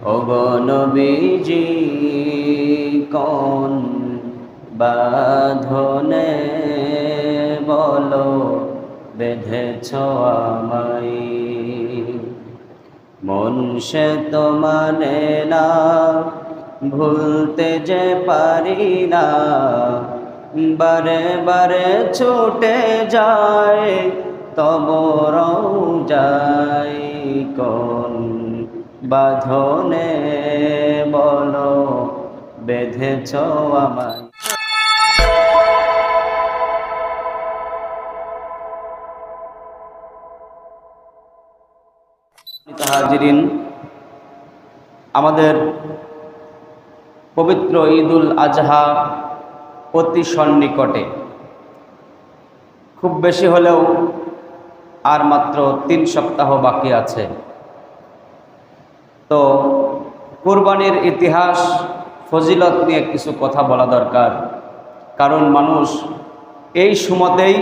ওগো নবীজি কোন বাঁধনে বলো বেঁধেছ আমায়, মন সে তো মানে না, ভুলতে যে পারি না, বারে বারে ছুটে যায় তব রওজায়। কোন বাঁধনে বলো বেঁধেছ আমায়। হাজিরিন, আমাদের পবিত্র ঈদুল আজহা অতি সন্নিকটে, খুব বেশি হলেও আর মাত্র 3 সপ্তাহ বাকি আছে। তো কুরবানির ইতিহাস ফজিলত নিয়ে কিছু কথা বলা দরকার, কারণ মানুষ এই সময়তেই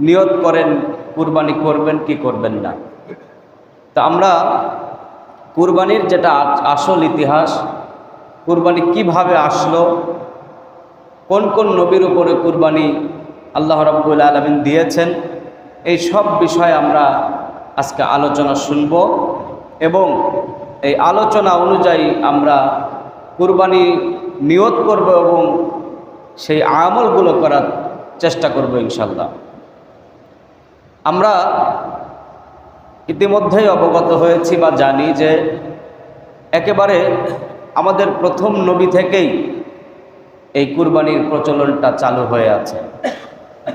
নিয়ত করেন কুরবানি করবেন কি করবেন না। তা আমরা কুরবানির যেটা আসল ইতিহাস, কুরবানি কিভাবে আসলো, কোন কোন নবীর উপরে কুরবানি আল্লাহ রাব্বুল আলামিন দিয়েছেন, এই সব বিষয়ে আমরা আজকে আলোচনা শুনব এবং এই আলোচনা অনুযায়ী আমরা কুরবানি নিয়ত করব এবং সেই আমলগুলো করার চেষ্টা করব ইনশাআল্লাহ। আমরা ইতিমধ্যেই অবগত হয়েছি বা জানি যে একেবারে আমাদের প্রথম নবী থেকেই এই কুরবানির প্রচলনটা চালু হয়ে আছে।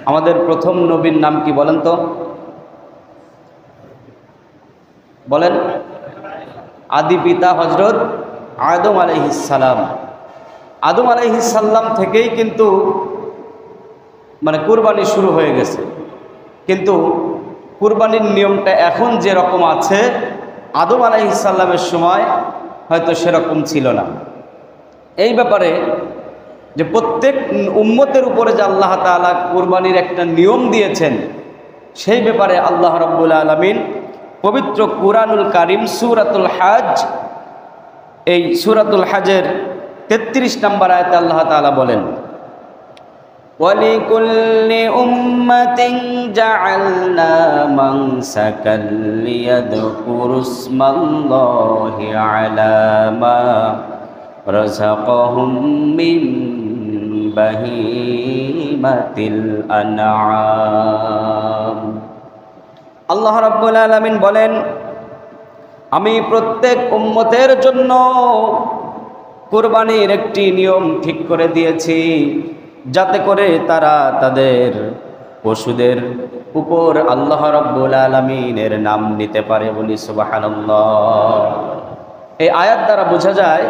আমাদের প্রথম নবীর নাম কি বলেন তো? বলেন। আদি পিতা হযরত আদম আলাইহিস সালাম। আদম আলাইহিস সালাম থেকেই কিন্তু কুরবানি শুরু হয়ে গেছে, কিন্তু কুরবানির নিয়মটা এখন যেরকম আছে আদম আলাইহিস সালামের সময় হয়তো সেরকম ছিল না। এই ব্যাপারে যে প্রত্যেক উম্মতের উপরে যে আল্লাহ তাআলা কুরবানির একটা নিয়ম দিয়েছেন, সেই ব্যাপারে আল্লাহ রাব্বুল আলামিন পবিত্র কুরআনুল কারীম সূরাতুল হজ, এই সূরাতুল হজের 33 নম্বর আয়াতে আল্লাহ তাআলা বলেন, ওয়ালিকুল্লি উম্মাতিন জাআলনা মানসাকাল লিয়াযকুরুসমাল্লাহি আলা মা রাযাকাহুম মিন বাহিমাতিল আনআম। আল্লাহ রাব্বুল আলামিন বলেন, আমি প্রত্যেক উম্মতের জন্য কুরবানির একটি নিয়ম ঠিক করে দিয়েছি, যাতে করে তারা তাদের পশুদের উপর আল্লাহ রাব্বুল আলামিনের নাম নিতে পারে। বলি সুবহানাল্লাহ। এই আয়াত দ্বারা বোঝা যায়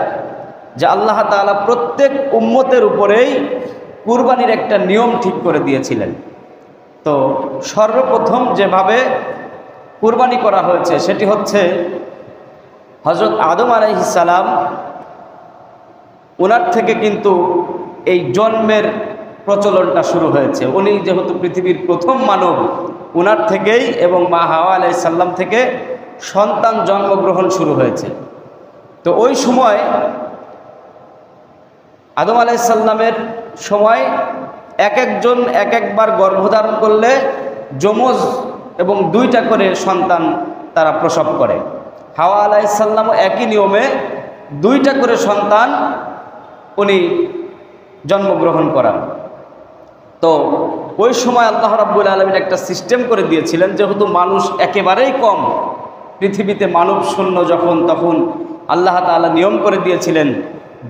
যে আল্লাহ তাআলা প্রত্যেক উম্মতের উপরেই কুরবানির একটা নিয়ম ঠিক করে দিয়েছিলেন। তো সর্বপ্রথম যেভাবে কুরবানি করা হয়েছে সেটি হচ্ছে হযরত আদম আলাইহিস সালাম, ওনার থেকে কিন্তু এই জন্মের প্রচলনটা শুরু হয়েছে। উনি যেহেতু পৃথিবীর প্রথম মানব, ওনার থেকেই এবং মা হাওয়া আলাইহিস সালাম থেকে সন্তান জন্মগ্রহণ শুরু হয়েছে। তো ওই সময় আদম আলাইহিস সালামের সময় এক একজন এক একবার গর্ভধারণ করলে যমজ এবং 2টা করে সন্তান তারা প্রসব করে। হাওয়া আলাইহিস সালামও একই নিয়মে 2টা করে সন্তান উনি জন্মগ্রহণ করান। তো ওই সময় আল্লাহ রাব্বুল আলামিন একটা সিস্টেম করে দিয়েছিলেন, যেহেতু মানুষ একেবারেই কম, পৃথিবীতে মানব শূন্য যখন, তখন আল্লাহ তাআলা নিয়ম করে দিয়েছিলেন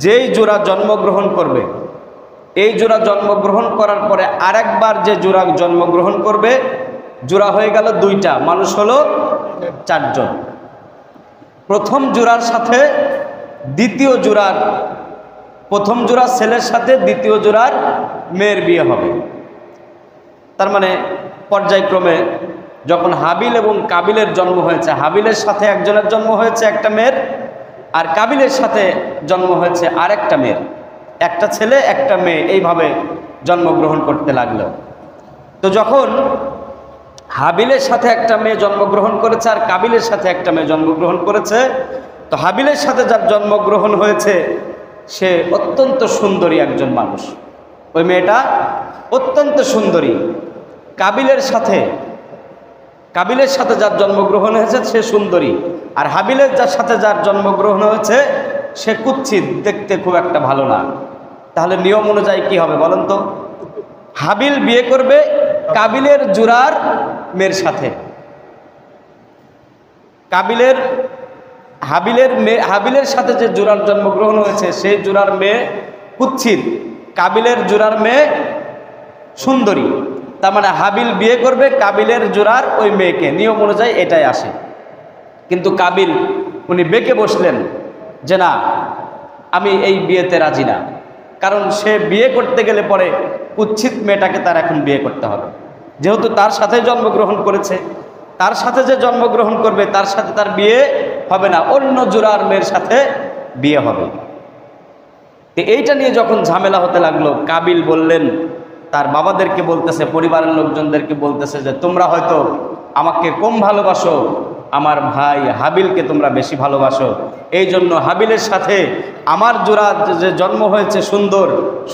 যেই জোড়া জন্মগ্রহণ করবে, এই জোড়া জন্মগ্রহণ করার পরে আরেকবার যে জোড়া জন্মগ্রহণ করবে, জোড়া হয়ে গেল 2টা, মানুষ হলো 4 জন। প্রথম জোড়ার সাথে দ্বিতীয় জোড়ার, প্রথম জোড়া ছেলের সাথে দ্বিতীয় জোড়ার মেয়ের বিয়ে হবে। তার মানে পর্যায়ক্রমে যখন হাবিল এবং কাবিলের জন্ম হয়েছে, হাবিলের সাথে একজনের জন্ম হয়েছে একটা মেয়ের, আর কাবিলের সাথে জন্ম হয়েছে আরেকটা মেয়ের। একটা ছেলে একটা মেয়ে এইভাবে জন্মগ্রহণ করতে লাগলো। তো যখন হাবিলের সাথে একটা মেয়ে জন্মগ্রহণ করেছে আর কাবিলের সাথে একটা মেয়ে জন্মগ্রহণ করেছে, তো হাবিলের সাথে যার জন্মগ্রহণ হয়েছে সে অত্যন্ত সুন্দরী একজন মানুষ, ওই মেয়েটা অত্যন্ত সুন্দরী। কাবিলের সাথে যার জন্মগ্রহণ হয়েছে সে সুন্দরী, আর হাবিলের সাথে যার জন্মগ্রহণ হয়েছে সে কুৎসিত, দেখতে খুব একটা ভালো না। তাহলে নিয়ম অনুযায়ী কি হবে বলেন তো? হাবিল বিয়ে করবে কাবিলের জুরার মেয়ের সাথে। হাবিলের সাথে যে জুরার জন্মগ্রহণ হয়েছে সেই জুরার মেয়ে কুৎসিত, কাবিলের জুরার মেয়ে সুন্দরী। তার মানে হাবিল বিয়ে করবে কাবিলের জুরার ওই মেয়েকে, নিয়ম অনুযায়ী এটাই আসে। কিন্তু কাবিল উনি বেঁকে বসলেন যে না, আমি এই বিয়েতে রাজি না, কারণ সে বিয়ে করতে গেলে পরে কুৎসিত মেয়েটাকে তার এখন বিয়ে করতে হবে, যেহেতু তার সাথে জন্মগ্রহণ করেছে। তার সাথে যে জন্মগ্রহণ করবে তার সাথে তার বিয়ে হবে না, অন্য জুরার মেয়ের সাথে বিয়ে হবে। তো এইটা নিয়ে যখন ঝামেলা হতে লাগলো, কাবিল বললেন, তার বাবাদেরকে বলতেছে, পরিবারের লোকজনদেরকে বলতেছে যে তোমরা হয়তো আমাকে কম ভালোবাসো, আমার ভাই হাবিলকে তোমরা বেশি ভালোবাসো, এই জন্য হাবিলের সাথে আমার জোড়া যে জন্ম হয়েছে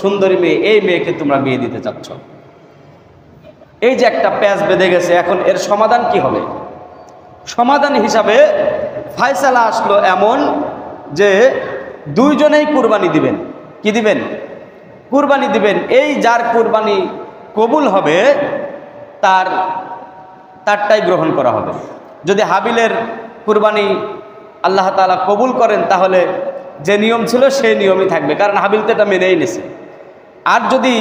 সুন্দরী মেয়ে, এই মেয়েকে তোমরা বিয়ে দিতে চাচ্ছ। এই যে একটা প্যাচ বেঁধে গেছে, এখন এর সমাধান কি হবে? সমাধান হিসাবে ফায়সালা আসলো এমন যে দুইজনেই কুরবানি দিবেন। কি দিবেন? কুরবানি দিবেন। এই যার কুরবানি কবুল হবে তারটাই গ্রহণ করা হবে। যদি হাবিলের কুরবানি আল্লাহ তাআলা কবুল করেন তাহলে যে নিয়ম ছিল সেই নিয়মই থাকবে, কারণ হাবিল তো এটা মেনেই নিছে। আর যদি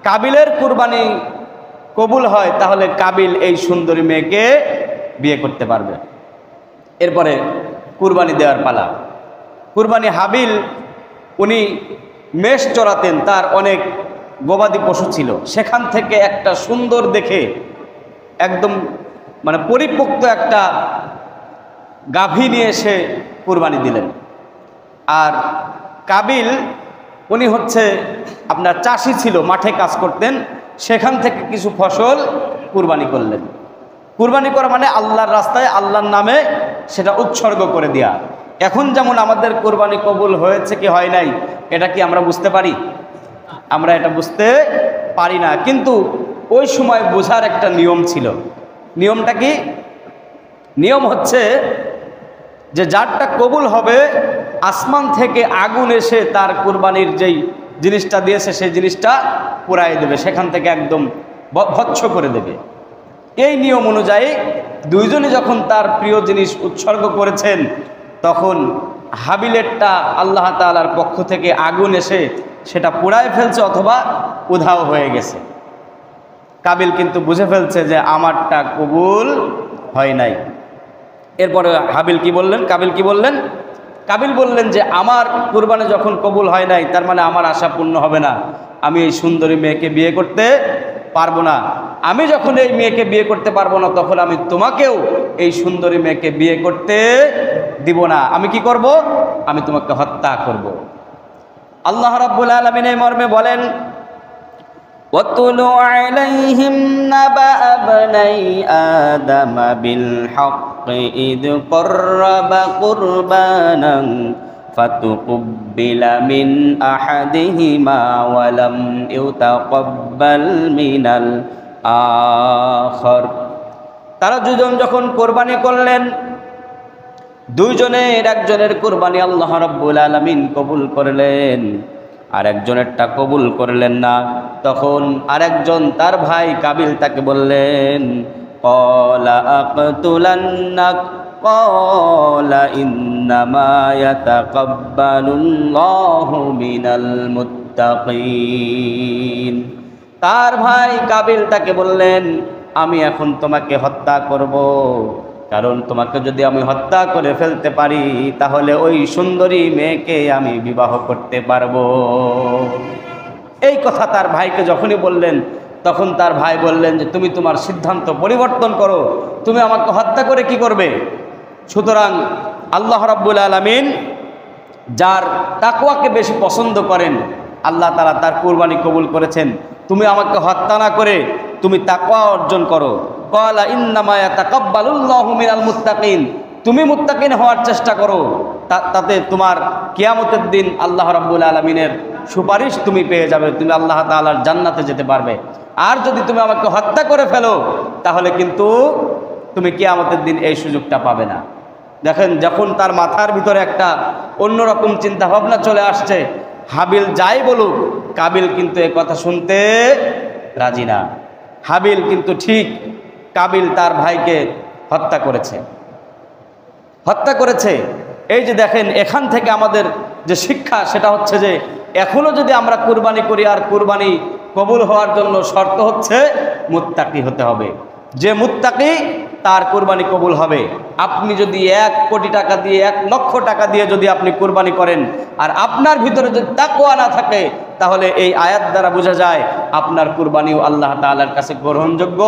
কাবিলের কুরবানি কবুল হয় তাহলে কাবিল এই সুন্দরী মেয়েকে বিয়ে করতে পারবে। এরপরে কুরবানি দেওয়ার পালা। কুরবানি হাবিল উনি মেষ চড়াতেন, তার অনেক গবাদি পশু ছিল, সেখান থেকে একটা সুন্দর দেখে একদম মানে পরিপক্ত একটা গাভী নিয়ে এসে কুরবানি দিলেন। আর কাবিল উনি হচ্ছে আপনার চাষি ছিল, মাঠে কাজ করতেন, সেখান থেকে কিছু ফসল কুরবানি করলেন। কুরবানি করা মানে আল্লাহর রাস্তায় আল্লাহর নামে সেটা উৎসর্গ করে দেয়া। এখন যেমন আমাদের কুরবানি কবুল হয়েছে কি হয় নাই এটা কি আমরা বুঝতে পারি? আমরা এটা বুঝতে পারি না, কিন্তু ওই সময় বোঝার একটা নিয়ম ছিল। নিয়মটা কি? নিয়ম হচ্ছে যে যারটা কবুল হবে আসমান থেকে আগুন এসে তার কুরবানির যেই জিনিসটা দিয়েছে সেই জিনিসটা পুড়াই দেবে, সেখান থেকে একদম ভৎস করে দেবে। এই নিয়ম অনুযায়ী দুইজনে যখন তার প্রিয় জিনিস উৎসর্গ করেছেন তখন হাবিলেরটা আল্লাহ তাআলার পক্ষ থেকে আগুন এসে সেটা পুড়ায় ফেলছে অথবা উধাও হয়ে গেছে। কাবিল কিন্তু বুঝে ফেলছে যে আমারটা কবুল হয় নাই। এরপরে হাবিল কি বললেন? কাবিল কি বললেন? কাবিল বললেন যে আমার কুরবানি যখন কবুল হয় নাই তার মানে আমার আশা পূর্ণ হবে না, আমি এই সুন্দরী মেয়েকে বিয়ে করতে পারবো না। আমি যখন এই মেয়েকে বিয়ে করতে পারবো না তখন আমি তোমাকেও এই সুন্দরী মেয়েকে বিয়ে করতে দিব না। আমি কি করব? আমি তোমাকে হত্যা করব। আল্লাহ রাব্বুল আলামিন এই মর্মে বলেন, ওয়াতুলু আলাইহিম নাবা আবনাই আদম বিল হক ইদ কররাবা কুরবানান ফাতুকুব্বিলা মিন আহাদিহিমা ওয়া লাম ইউতাকাব্বাল মিনাল আখর। তারা দুজন যখন কোরবানি করলেন, দুইজনের একজনের কোরবানি আল্লাহ রাব্বুল আলামিন কবুল করলেন, আর একজনেরটা কবুল করলেন না। তখন আরেকজন তার ভাই কাবিল তাকে বললেন, ক্বালা আকতুলান্নাক ক্বালা ইন্নামা ইয়াতাকাব্বালুল্লাহু মিনাল মুত্তাকিন। তার ভাই কাবিল তাকে বললেন, আমি এখন তোমাকে হত্যা করব, কারণ তোমাকে যদি আমি হত্যা করে ফেলতে পারি তাহলে ওই সুন্দরী মেয়েকে আমি বিবাহ করতে পারবো। এই কথা তার ভাইকে যখনই বললেন তখন তার ভাই বললেন যে তুমি তোমার সিদ্ধান্ত পরিবর্তন করো, তুমি আমাকে হত্যা করে কি করবে? সুতরাং আল্লাহ রাব্বুল আলামিন যার তাকওয়াকে বেশি পছন্দ করেন আল্লাহ তাআলা তার কুরবানি কবুল করেছেন। তুমি আমাকে হত্যা না করে তুমি তাকওয়া অর্জন করো। ক্বালা ইন্নামা ইয়াতাকাব্বালুল্লাহু মিনাল মুত্তাকিন। তুমি মুত্তাকিন হওয়ার চেষ্টা করো, তাতে তোমার কিয়ামতের দিন আল্লাহ রাব্বুল আলামিনের সুপারিশ তুমি পেয়ে যাবে, তুমি আল্লাহ তাআলার জান্নাতে যেতে পারবে। আর যদি তুমি আমাকে হত্যা করে ফেলো তাহলে কিন্তু তুমি কিয়ামতের দিন এই সুযোগটা পাবে না। দেখেন, যখন তার মাথার ভিতরে একটা অন্যরকম চিন্তা ভাবনা চলে আসছে, হাবিল যাই বলুক কাবিল কিন্তু এ কথা শুনতে রাজি না। হাবিল কিন্তু ঠিক কাবিল তার ভাইকে হত্যা করেছে। এই যে দেখেন, এখান থেকে আমাদের যে শিক্ষা সেটা হচ্ছে যে এখনো যদি আমরা কুরবানি করি, আর কুরবানি কবুল হওয়ার জন্য শর্ত হচ্ছে মুত্তাকি হতে হবে। যে মুত্তাকি তার কুরবানি কবুল হবে। আপনি যদি 1 কোটি টাকা দিয়ে 1 লক্ষ টাকা দিয়ে যদি আপনি কুরবানি করেন আর আপনার ভিতরে যদি তাকওয়া না থাকে, তাহলে এই আয়াত দ্বারা বোঝা যায় আপনার কুরবানিও আল্লাহ তাআলার কাছে গ্রহণযোগ্য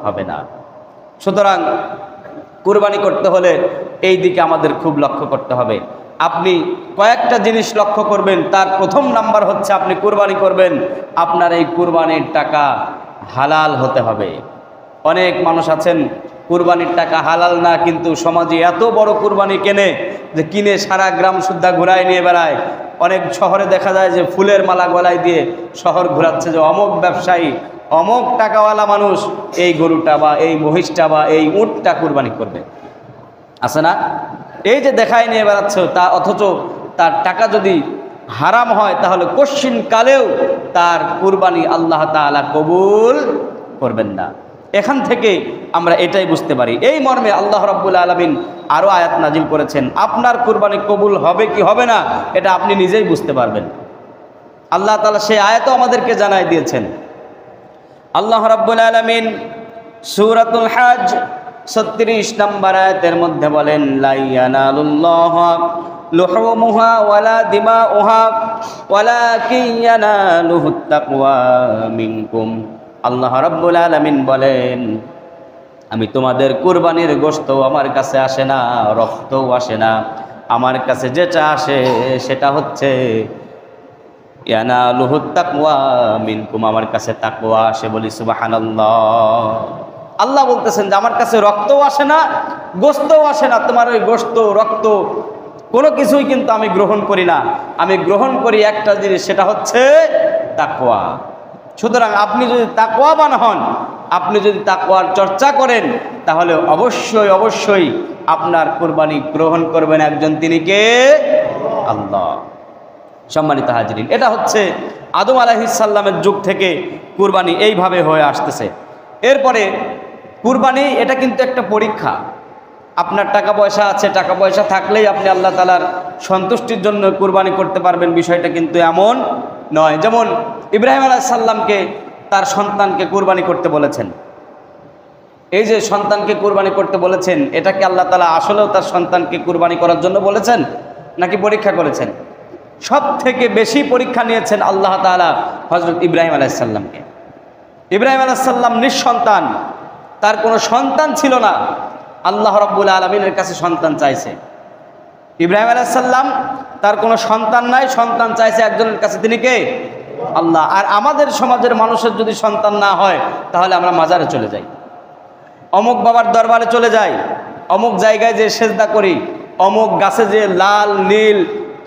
হবে না। সুতরাং কুরবানি করতে হলে এই দিকে আমাদের খুব লক্ষ্য করতে হবে। আপনি কয়েকটা জিনিস লক্ষ্য করবেন। তার প্রথম নাম্বার হচ্ছে, আপনি কুরবানি করবেন, আপনার এই কুরবানির টাকা হালাল হতে হবে। অনেক মানুষ আছেন কুরবানির টাকা হালাল না, কিন্তু সমাজে এত বড় কুরবানি কেনে যে কিনে সারা গ্রাম সুদ্ধা ঘুরায় নিয়ে বেড়ায়। অনেক শহরে দেখা যায় যে ফুলের মালা গলায় দিয়ে শহর ঘোরাচ্ছে যে অমুক ব্যবসায়ী, অমুক টাকাওয়ালা মানুষ এই গরুটা বা এই মহিষটা বা এই উটটা কুরবানি করবে, আছে না? এই যে দেখায় নিয়ে বেড়াচ্ছে, তা অথচ তার টাকা যদি হারাম হয় তাহলে কশ্চিন কালেও তার কুরবানি আল্লাহ তাআলা কবুল করবেন না। এখান থেকে আমরা এটাই বুঝতে পারি। এই মর্মে আল্লাহ রাব্বুল আলামিন আরও আয়াত নাজিল করেছেন। আপনার কুরবানি কবুল হবে কি হবে না এটা আপনি নিজেই বুঝতে পারবেন। আল্লাহ তাআলা সেই আয়াতও আমাদেরকে জানাই দিয়েছেন। আল্লাহ রাব্বুল আলামিন সূরাতুল হজ 36 নম্বর আয়াতের মধ্যে বলেন, লা ইয়ানালুল্লাহা লুহুমুহা ওয়ালা দিমাউহা ওয়ালাকিন ইয়ানালুহুত তাকওয়া মিনকুম। আল্লাহ রাব্বুল আলামিন বলেন, আমি তোমাদের কুরবানির গোশত আমার কাছে আসে না, রক্তও আসে না, আমার কাছে যেটা আসে সেটা হচ্ছে ইয়ানালুহুত তাকওয়া মিনকুম, আমার কাছে তাকওয়া আসে। বলি সুবহানাল্লাহ। আল্লাহ বলতেছেন যে আমার কাছে রক্তও আসে না, গোশতও আসে না, তোমার ওই গোশত রক্ত কোনো কিছুই কিন্তু আমি গ্রহণ করি না। আমি গ্রহণ করি একটা জিনিস, সেটা হচ্ছে তাকওয়া। সুতরাং আপনি যদি তাকওয়াবান হন, আপনি যদি তাকওয়ার চর্চা করেন, তাহলে অবশ্যই অবশ্যই আপনার কুরবানি গ্রহণ করবেন একজন, তিনি কে? আল্লাহ। সম্মানিত হাজিরিন, এটা হচ্ছে আদম আলাইহিস সালামের যুগ থেকে কুরবানি এইভাবে হয়ে আসতেছে। এরপরে কুরবানি এটা কিন্তু একটা পরীক্ষা। আপনার টাকা পয়সা আছে, টাকা পয়সা থাকলেই আপনি আল্লাহ তাআলার সন্তুষ্টির জন্য কুরবানি করতে পারবেন, বিষয়টা কিন্তু এমন নয়। যেমন ইব্রাহিম আলাইহিস সালামকে তার সন্তানকে কুরবানি করতে বলেছেন। এই যে সন্তানকে কুরবানি করতে বলেছেন, এটা কি আল্লাহ তাআলা আসলেও তার সন্তানকে কুরবানি করার জন্য বলেছেন নাকি পরীক্ষা করেছেন? সব থেকে বেশি পরীক্ষা নিয়েছেন আল্লাহ তাআলা হযরত ইব্রাহিম আলাইহিস সালামকে। ইব্রাহিম আলাইহিস সালাম নিঃসন্তান, তার কোনো সন্তান ছিল না। আল্লাহ রাব্বুল আলামিনের কাছে সন্তান চাইছে। ইব্রাহিম আলাইহিস সালাম তার কোনো সন্তান নাই, সন্তান চাইছে একজনের কাছে, তিনি কে? আল্লাহ। আর আমাদের সমাজের মানুষের যদি সন্তান না হয় তাহলে আমরা মাজারে চলে যাই, অমুক বাবার দরবারে চলে যাই, অমুক জায়গায় যে সেজদা করি, অমুক গাছে যে লাল নীল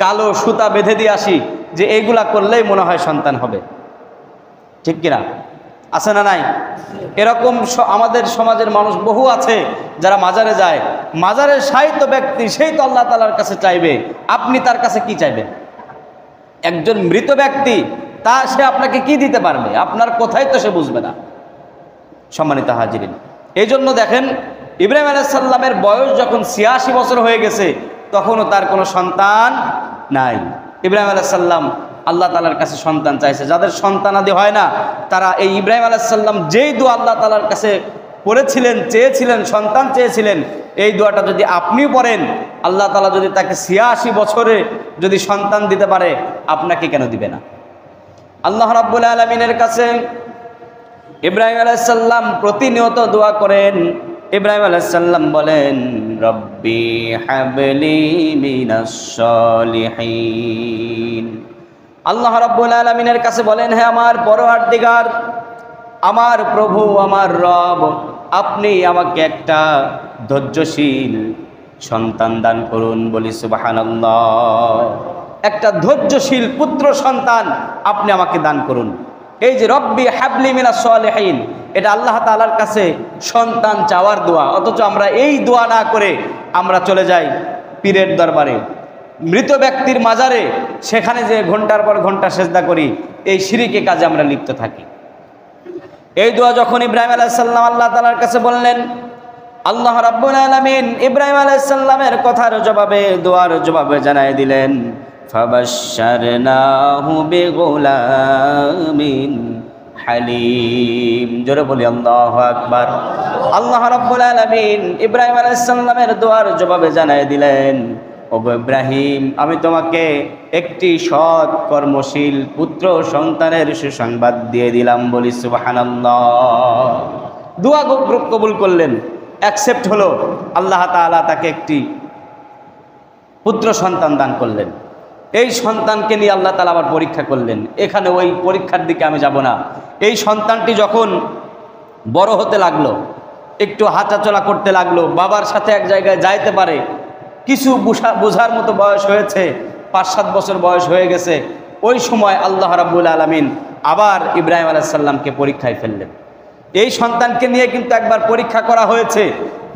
কালো সুতা বেঁধে দিয়ে আসি, যে এইগুলা করলেই মনে হয় সন্তান হবে। ঠিক কিনা? আছে না নাই? এরকম আমাদের সমাজের মানুষ বহু আছে যারা মাজারে যায়। মাজারের সাহিত্য ব্যক্তি, সেই তো আল্লাহ তাআলার কাছে চাইবে, আপনি তার কাছে কি চাইবেন? একজন মৃত ব্যক্তি, সে আপনাকে কি দিতে পারবে? আপনার কোথায় তো সে বুঝবে না। সম্মানিত হাজিরিন, এই জন্য দেখেন ইব্রাহিম আলাইহিস সালামের বয়স যখন 86 বছর হয়ে গেছে, তখনও তার কোনো সন্তান নাই। ইব্রাহিম আলাইহিস সালাম আল্লাহ তাআলার কাছে সন্তান চাইছে। যাদের সন্তানাদি হয় না, তারা এই ইব্রাহিম আলাইহিস সালাম যেই দোয়া আল্লাহ তাআলার কাছে পড়েছিলেন, চেয়েছিলেন, সন্তান চেয়েছিলেন, এই দোয়াটা যদি আপনিও পড়েন, আল্লাহ তাআলা যদি তাকে 86 বছরে যদি সন্তান দিতে পারে, আপনাকে কেন দিবে না? আল্লাহ রাব্বুল আলামিনের কাছে ইব্রাহিম আলাইহিস সালাম প্রতিনিয়ত দোয়া করেন। ইব্রাহিম আলাইহিস সালাম বলেন, রব্বি হাবলি মিনাস সলিহিন। আল্লাহ রাব্বুল আলামিনের কাছে বলেন, হে আমার পরওয়ারদিগার, আমার প্রভু, আমার রব, আপনি আমাকে একটা ধৈর্যশীল সন্তান দান করুন, বলি সুবহানাল্লাহ। একটা ধৈর্যশীল পুত্র সন্তান আপনি আমাকে দান করুন। এই যে রব্বি হাবলি মিনাস সালিহিন, এটা আল্লাহ তাআলার কাছে সন্তান চাওয়ার দোয়া, অথচ আমরা এই দোয়া না করে আমরা চলে যাই পীরের দরবারে, মৃত ব্যক্তির মাজারে, সেখানে যে ঘন্টার পর ঘন্টা সেজদা করি। এই শিরকি কাজে আমরা লিপ্ত থাকি। এই দোয়া যখন ইব্রাহিম আলাইহিস সালাম আল্লাহ তাআলার কাছে বললেন, আল্লাহ রাব্বুল আলামিন ইব্রাহিম আলাইহিস সালামের কথার জবাবে, দোয়ার জবাবে জানায় দিলেন, ফাবাশশারনাহু বিগুলামিন হালিম। জোরে বলি আল্লাহু আকবার। আল্লাহ রাব্বুল আলামিন ইব্রাহিম আলাইহিস সালামের দোয়ার জবাবে জানায় দিলেন, ওগো ইব্রাহিম, আমি তোমাকে একটি সৎ কর্মশীল পুত্র সন্তানের সুসংবাদ দিয়ে দিলাম, বলি সুবহানাল্লাহ। দোয়া কবুল করলেন, অ্যাকসেপ্ট হলো। আল্লাহ তাআলা তাকে একটি পুত্র সন্তান দান করলেন। এই সন্তানকে নিয়ে আল্লাহ তাআলা আবার পরীক্ষা করলেন। এখানে ওই পরীক্ষার দিকে আমি যাব না। এই সন্তানটি যখন বড় হতে লাগলো, একটু হাঁটাচলা করতে লাগলো, বাবার সাথে এক জায়গায় যাইতে পারে, কিছু বোঝার মতো বয়স হয়েছে, 5-7 বছর বয়স হয়ে গেছে, ওই সময় আল্লাহ রাব্বুল আলামিন আবার ইব্রাহিম আলাইহিস সালামকে পরীক্ষায় ফেললেন। এই সন্তানকে নিয়ে কিন্তু একবার পরীক্ষা করা হয়েছে,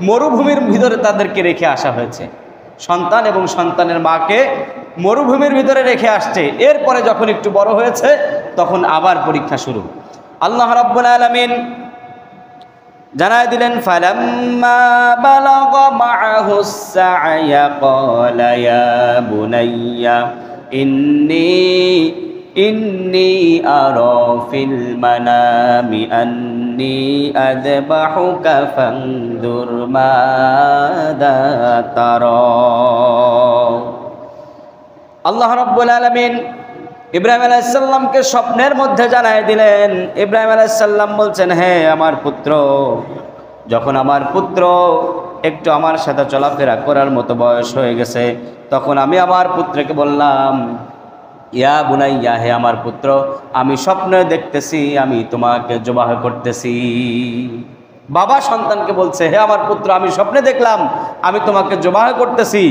মরুভূমির ভিতরে তাদেরকে রেখে আসা হয়েছে। সন্তান এবং সন্তানের মাকে মরুভূমির ভিতরে রেখে আসছে। এরপরে যখন একটু বড় হয়েছে তখন আবার পরীক্ষা শুরু। আল্লাহ রাব্বুল আলামিন জানায় দিলেন, ফালাম্মা বালাগা মাআহুস সা'য়া ক্বালা ইয়া বুনাইয়া ইন্নী আরা ফিল মানামি আন্নী আযবাহুকা ফানদুর মাযা তারা। আল্লাহ রাব্বুল আলামিন ইব্রাহিম আলাইহিস সালামকে স্বপ্নের মধ্যে জানায় দিলেন। ইব্রাহিম আলাইহিস সালাম বলছেন, হ্যাঁ আমার পুত্র, যখন আমার পুত্র একটু আমার সাথে চলাফেরা করার মতো বয়স হয়ে গেছে, তখন আমি আমার পুত্রকে বললাম, ইয়া বুনাইয়া, হে আমার পুত্র, আমি স্বপ্নে দেখতেছি আমি তোমাকে জবাহ করতেছি। বাবা সন্তানকে বলছে, হে আমার পুত্র, আমি স্বপ্নে দেখলাম আমি তোমাকে জবাহ করতেছি।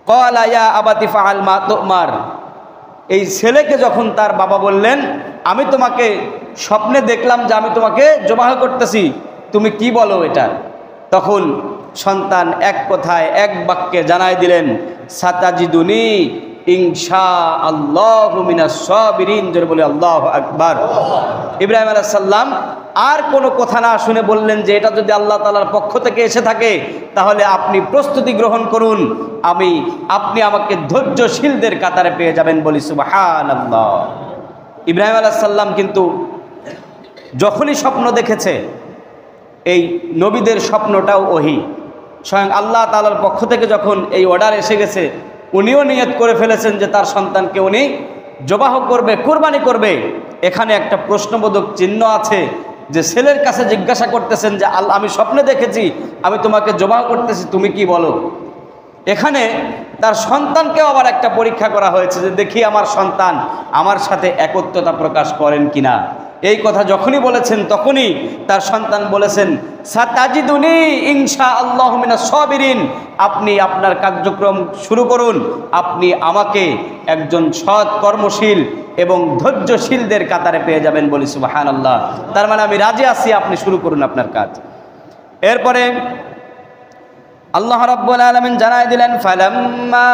ক্বালা ইয়া আবাতি ফাআল মা তুমার। এই ছেলেকে যখন তার বাবা বললেন, আমি তোমাকে স্বপ্নে দেখলাম যে আমি তোমাকে জবাহ করতেছি, তুমি কি বলো এটা? তখন সন্তান এক কথায় এক বাক্যে জানায় দিলেন, সাতাজিদুনি ইনশাআল্লাহু মিনাস সাবিরিন। জোরে বলি আল্লাহু আকবার। ইব্রাহিম আলাইহিস সালাম আর কোনো কথা না শুনে বললেন যে এটা যদি আল্লাহ তাআলার পক্ষ থেকে এসে থাকে তাহলে আপনি প্রস্তুতি গ্রহণ করুন, আপনি আমাকে ধৈর্যশীলদের কাতারে পেয়ে যাবেন, বলি সুবহানাল্লাহ। ইব্রাহিম আলাইহিস সালাম কিন্তু যখনই স্বপ্ন দেখেছে, এই নবীদের স্বপ্নটাও ওহী, স্বয়ং আল্লাহ তাআলার পক্ষ থেকে যখন এই অর্ডার এসে গেছে, উনিও নিয়ত করে ফেলেছেন যে তার সন্তানকে উনি জবাহ করবে, কুরবানি করবে। এখানে একটা প্রশ্নবোধক চিহ্ন আছে যে ছেলের কাছে জিজ্ঞাসা করতেছেন যে আমি স্বপ্নে দেখেছি আমি তোমাকে জবাহ করতেছি, তুমি কি বলো? এখানে তার সন্তানকেও আবার একটা পরীক্ষা করা হয়েছে যে দেখি আমার সন্তান আমার সাথে একত্বতা প্রকাশ করেন কিনা। এই কথা যখনই বলেছেন তখনই তার সন্তান বলেছেন, সাতাজিদুনি ইনশাআল্লাহু মিনাস সাবিরিন। আপনি আপনার কার্যক্রম শুরু করুন, আপনি আমাকে একজন সৎ কর্মশীল এবং ধৈর্যশীলদের কাতারে পেয়ে যাবেন, বলি সুবহানাল্লাহ। তার মানে আমি রাজি আছি, আপনি শুরু করুন আপনার কাজ। এরপরে আল্লাহ রাব্বুল আলামিন জানায় দিলেন, ফালাম্মা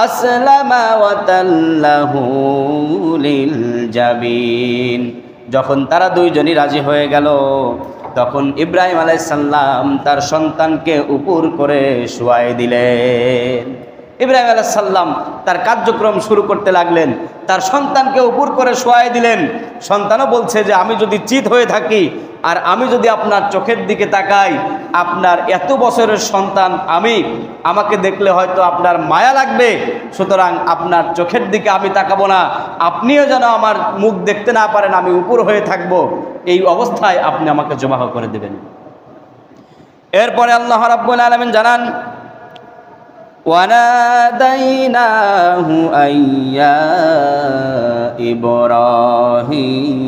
আসলামা ওয়া তাল্লাহু লিল জাবিন। যখন তারা দুইজনই রাজি হয়ে গেল, তখন ইব্রাহিম আলাইহিস সালাম তার সন্তানকে উপর করে শুয়ায় দিলেন। ইব্রাহিম আলাইহিস সালাম তার কার্যক্রম শুরু করতে লাগলেন, তার সন্তানকে উপর করে শোয়ায় দিলেন। সন্তানও বলছে যে আমি যদি চিত হয়ে থাকি আর আমি যদি আপনার চোখের দিকে তাকাই, আপনার এত বছরের সন্তান আমাকে দেখলে হয়তো আপনার মায়া লাগবে, সুতরাং আপনার চোখের দিকে আমি তাকাবো না, আপনিও যেন আমার মুখ দেখতে না পারেন, আমি উপর হয়ে থাকব, এই অবস্থায় আপনি আমাকে জবাহ করে দেবেন। এরপরে আল্লাহ রাব্বুল আলামিন জানান, ওয়ানাদাইনাহু আইয়া ইব্রাহিম।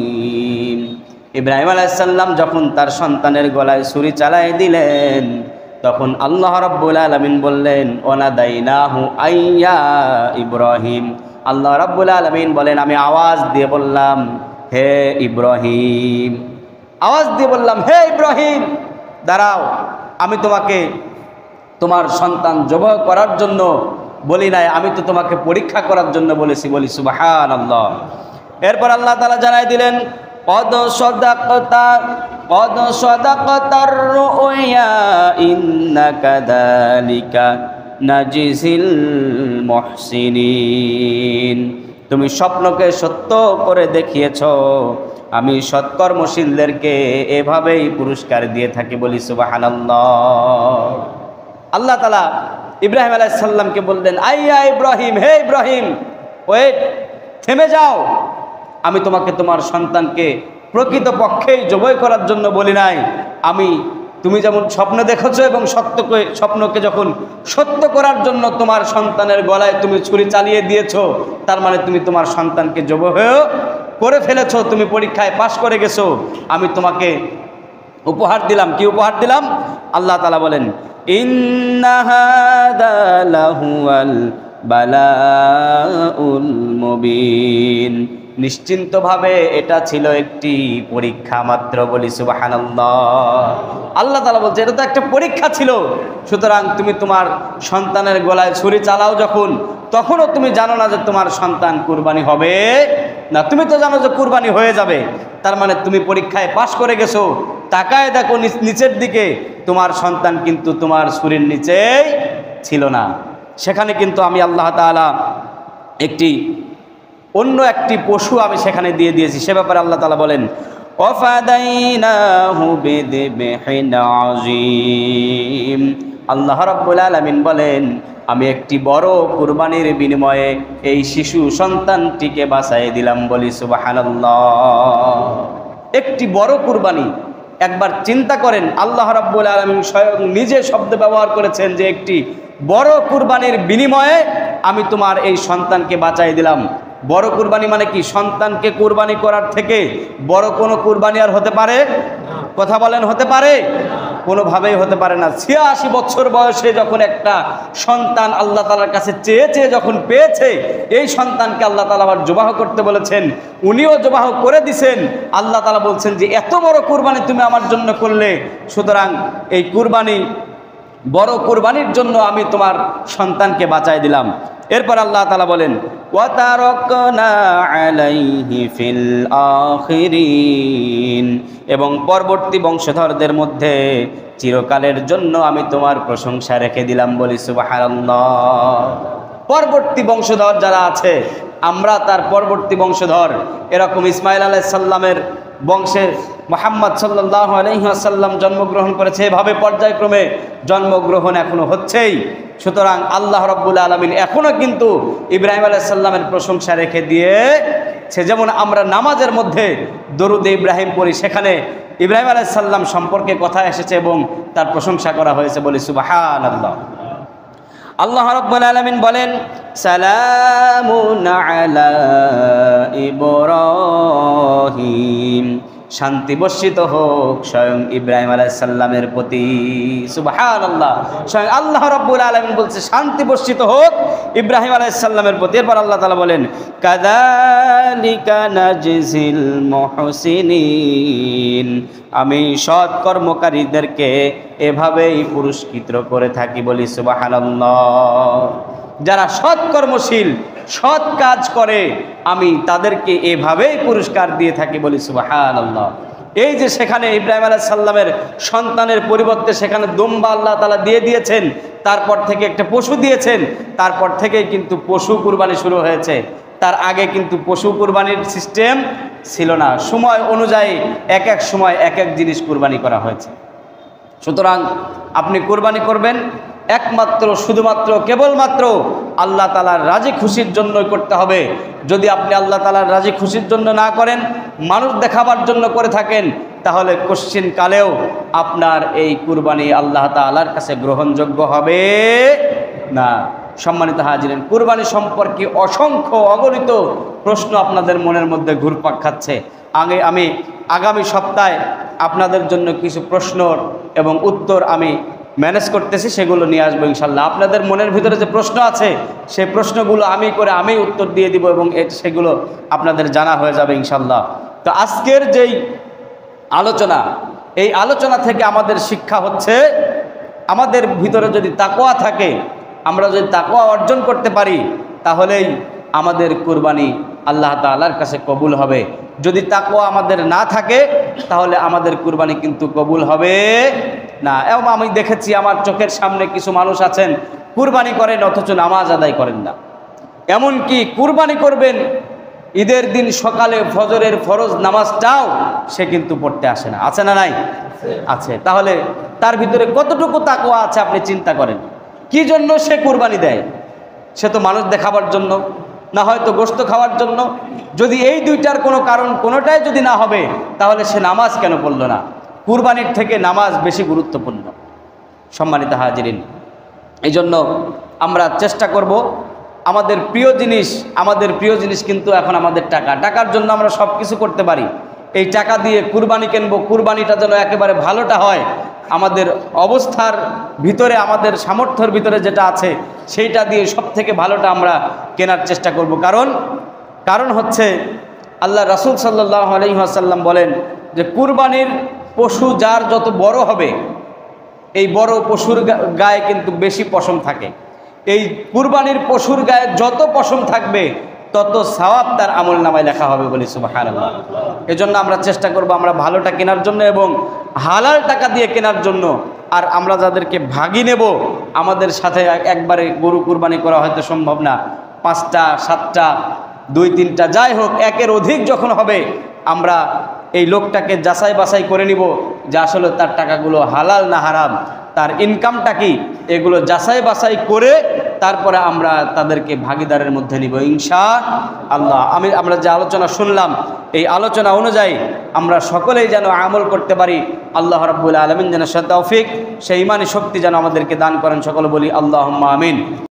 ইব্রাহিম আলাইহিস সালাম যখন তার সন্তানের গলায় ছুরি চালায় দিলেন, তখন আল্লাহ রাব্বুল আলামিন বললেন ওনাদাইনাহু আইয়া ইব্রাহিম, আল্লাহ রাব্বুল আলামিন বলেন আমি আওয়াজ দিয়ে বললাম হে ইব্রাহিম, আওয়াজ দিয়ে বললাম হে ইব্রাহিম দাঁড়াও, আমি তোমাকে তোমার সন্তান জবাহ করার জন্য বলি নাই, আমি তো তোমাকে পরীক্ষা করার জন্য বলেছি। বলি সুবহানাল্লাহ। এরপর আল্লাহ তাআলা জানাই দিলেন কদ সাদাকাতার রুয়া ইন্না কাযালিকা নাজিসিল মুহসিনিন, তুমি স্বপ্নকে সত্য করে দেখিয়েছো, আমি সৎকর্মশীলদেরকে এভাবেই পুরস্কার দিয়ে থাকি। বলি সুবহানাল্লাহ। আল্লাহ তাআলা ইব্রাহিম আলাইহিস সালামকে বললেন আইয়া ইব্রাহিম, হে ইব্রাহিম ওয়েট, থেমে যাও, আমি তোমাকে তোমার সন্তানকে প্রকৃত পক্ষেই জবাই করার জন্য বলি নাই, আমি তুমি যেমন স্বপ্ন দেখেছো এবং স্বপ্নকে যখন সত্য করার জন্য তোমার সন্তানের গলায় তুমি ছুরি চালিয়ে দিয়েছো, তার মানে তুমি তোমার সন্তানকে জবাই করে ফেলেছো, তুমি পরীক্ষায় পাশ করে গেছো, আমি তোমাকে উপহার দিলাম। কি উপহার দিলাম? আল্লাহ তাআলা বলেন ইন্না হাযা লাহুয়াল বালাউল মুবিন, নিশ্চিন্তভাবে এটা ছিল একটি পরীক্ষা মাত্র। বলি সুবহানাল্লাহ। আল্লাহ তাআলা বলছে এটা তো একটা পরীক্ষা ছিল, সুতরাং তুমি তোমার সন্তানের গলায় ছুরি চালাও যখন, তখনও তুমি জানো না যে তোমার সন্তান কুরবানি হবে না, তুমি তো জানো যে কুরবানি হয়ে যাবে, তার মানে তুমি পরীক্ষায় পাশ করে গেছো। তাকায় দেখো নিচের দিকে, তোমার সন্তান কিন্তু তোমার ছুরির নিচেই ছিল না, সেখানে কিন্তু আমি আল্লাহ তাআলা অন্য একটি পশু আমি সেখানে দিয়ে দিয়েছি। সে ব্যাপারে আল্লাহ তাআলা বলেন ওয়াফাদাইনাহু বিযিবহিন আযীম, আল্লাহ রাব্বুল আলামিন বলেন আমি একটি বড় কুরবানির বিনিময়ে এই শিশু সন্তানটিকে বাঁচাই দিলাম। বলি সুবহানাল্লাহ। একটি বড় কুরবানি, একবার চিন্তা করেন, আল্লাহ রাব্বুল আলামিন স্বয়ং নিজে শব্দ ব্যবহার করেছেন যে একটি বড় কুরবানির বিনিময়ে আমি তোমার এই সন্তানকে বাঁচাই দিলাম। বড় কুরবানি মানে কি? সন্তানকে কুরবানি করার থেকে বড় কোনো কুরবানি আর হতে পারে? কথা বলেন, হতে পারে? কোনোভাবেই হতে পারে না। ৮৬ বছর বয়সে যখন একটা সন্তান আল্লাহ তাআলার কাছে চেয়ে যখন পেয়েছে, এই সন্তানকে আল্লাহ তাআলা আবার জবাহ করতে বলেছেন, উনিও জবাহ করে দিছেন। আল্লাহ তাআলা বলছেন যে এত বড় কুরবানি তুমি আমার জন্য করলে, সুতরাং এই কুরবানি, বড় কুরবানির জন্য আমি তোমার সন্তানকে বাঁচাই দিলাম। এরপর আল্লাহ তাআলা বলেন ওয়া তারাকনা আলাইহি ফিল আখিরিন, এবং পরবর্তী বংশধরদের মধ্যে চিরকালের জন্য আমি তোমার প্রশংসা রেখে দিলাম। বলি সুবহানাল্লাহ। পরবর্তী বংশধর যারা আছে, আমরা তার পরবর্তী বংশধর, এরকম ইসমাঈল আলাইহিস সালামের বংশে মুহাম্মদ সাল্লাল্লাহু আলাইহি ওয়াসাল্লাম জন্মগ্রহণ করেছে, এভাবে পর্যায়ক্রমে জন্মগ্রহণ এখনো হচ্ছেই। সুতরাং আল্লাহ রাব্বুল আলামিন এখনো কিন্তু ইব্রাহিম আলাইহিস সালামের প্রশংসা রেখে দিয়েছে। যেমন আমরা নামাজের মধ্যে দরুদ ইব্রাহিম পড়ি, সেখানে ইব্রাহিম আলাইহিস সালাম সম্পর্কে কথা এসেছে এবং তার প্রশংসা করা হয়েছে। বলি সুবহানাল্লাহ। আল্লাহ রাব্বুল আলামিন বলেন সালামুন আলা ইব্রাহিম, শান্তি বর্ষিত হোক স্বয়ং ইব্রাহিম আলাইহিস সালামের প্রতি। সুবহানাল্লাহ। স্বয়ং আল্লাহ রাব্বুল আলামিন বলছে শান্তি বর্ষিত হোক ইব্রাহিম আলাইহিস সালামের প্রতি। এরপর আল্লাহ তাআলা বলেন কাযালিকা নাজিল মুহসিনিন, আমি সৎ কর্মকারীদেরকে এভাবেই পুরস্কৃত করে থাকি। বলি সুবহানাল্লাহ। যারা সৎ কর্মশীল, সৎ কাজ করে, আমি তাদেরকে এভাবেই পুরস্কার দিয়ে থাকি। বলি সুবহানাল্লাহ। এই যে সেখানে ইব্রাহিম আলাইহিস সালামের সন্তানের পরিবর্তে সেখানে দুম্বা আল্লাহ তাআলা দিয়ে দিয়েছেন, তারপর থেকে একটা পশু দিয়েছেন, তারপর থেকেই কিন্তু পশু কুরবানি শুরু হয়েছে। তার আগে কিন্তু পশু কুরবানির সিস্টেম ছিল না। সময় অনুযায়ী এক এক সময় এক এক জিনিস কুরবানি করা হয়েছে। সুতরাং আপনি কুরবানি করবেন একমাত্র, শুধুমাত্র, কেবলমাত্র আল্লাহ তাআলার রাজি খুশির জন্যই করতে হবে। যদি আপনি আল্লাহ তাআলার রাজি খুশির জন্য না করেন, মানুষ দেখাবার জন্য করে থাকেন, তাহলে কোশ্চিন কালেও আপনার এই কুরবানি আল্লাহ তাআলার কাছে গ্রহণযোগ্য হবে না। সম্মানিত হাজিরিন, কুরবানি সম্পর্কে অসংখ্য অগণিত প্রশ্ন আপনাদের মনের মধ্যে ঘুরপাক খাচ্ছে। আমি আগামী সপ্তাহে আপনাদের জন্য কিছু প্রশ্ন এবং উত্তর আমি ম্যানেজ করতেছি সেগুলো নিয়ে আসবো ইনশাল্লাহ। আপনাদের মনের ভিতরে যে প্রশ্ন আছে সেই প্রশ্নগুলো আমি উত্তর দিয়ে দিব এবং সেগুলো আপনাদের জানা হয়ে যাবে ইনশাল্লাহ। তো আজকের যেই আলোচনা, এই আলোচনা থেকে আমাদের শিক্ষা হচ্ছে, আমাদের ভিতরে যদি তাকওয়া থাকে, আমরা যদি তাকওয়া অর্জন করতে পারি, তাহলেই আমাদের কুরবানি আল্লাহ তাআলার কাছে কবুল হবে। যদি তাকওয়া আমাদের না থাকে তাহলে আমাদের কুরবানি কিন্তু কবুল হবে না। এবং আমি দেখেছি আমার চোখের সামনে কিছু মানুষ আছেন কুরবানি করেন অথচ নামাজ আদায় করেন না। এমনকি কুরবানি করবেন ঈদের দিন সকালে ফজরের ফরজ নামাজটাও সে কিন্তু পড়তে আসে না। আছে না নাই? আছে। তাহলে তার ভিতরে কতটুকু তাকওয়া আছে আপনি চিন্তা করেন। কি জন্য সে কুরবানি দেয়? সে তো মানুষ দেখাবার জন্য, না হয়তো গোশত খাওয়ার জন্য। যদি এই দুইটার কোনো কারণ কোনোটাই যদি না হবে, তাহলে সে নামাজ কেন পড়ল না? কুরবানির থেকে নামাজ বেশি গুরুত্বপূর্ণ। সম্মানিত হাজিরিন, এই জন্য আমরা চেষ্টা করব আমাদের প্রিয় জিনিস কিন্তু এখন আমাদের টাকার জন্য আমরা সব কিছু করতে পারি। এই টাকা দিয়ে কুরবানি কিনবো, কুরবানিটা যেন একেবারে ভালোটা হয়, আমাদের অবস্থার ভিতরে, আমাদের সামর্থ্যের ভিতরে যেটা আছে সেইটা দিয়ে সব থেকে ভালোটা আমরা কেনার চেষ্টা করব। কারণ হচ্ছে আল্লাহ রাসূল সাল্লাল্লাহু আলাইহি ওয়াসাল্লাম বলেন যে কুরবানির পশু যার যত বড় হবে, এই বড় পশুর গায়ে কিন্তু বেশি পশম থাকে। এই কুরবানির পশুর গায়ে যত পশম থাকবে তত সওয়াব তার আমলনামায় লেখা হবে বলি সুবহানাল্লাহ। এজন্য আমরা চেষ্টা করব আমরা ভালোটা কেনার জন্য এবং হালাল টাকা দিয়ে কেনার জন্য। আর আমরা যাদেরকে ভাগি নেব, আমাদের সাথে একবারে গরু কুরবানি করা হয়তো সম্ভব না, 5টা 7টা 2-3টা যাই হোক, একের অধিক যখন হবে আমরা এই লোকটাকে যাচাই বাছাই করে নিব যে আসলে তার টাকাগুলো হালাল না হারাম, তার ইনকামটা কি, এগুলো যাচাই বাছাই করে তারপরে আমরা তাদেরকে ভাগিদারের মধ্যে নিব ইনশাআল্লাহ। আমরা যে আলোচনা শুনলাম, এই আলোচনা অনুযায়ী আমরা সকলেই যেন আমল করতে পারি। আল্লাহ রাব্বুল আলামিন যেন সে তৌফিক, সেই ইমানি শক্তি যেন আমাদেরকে দান করেন। সকলে বলি আল্লাহুম্মা আমিন।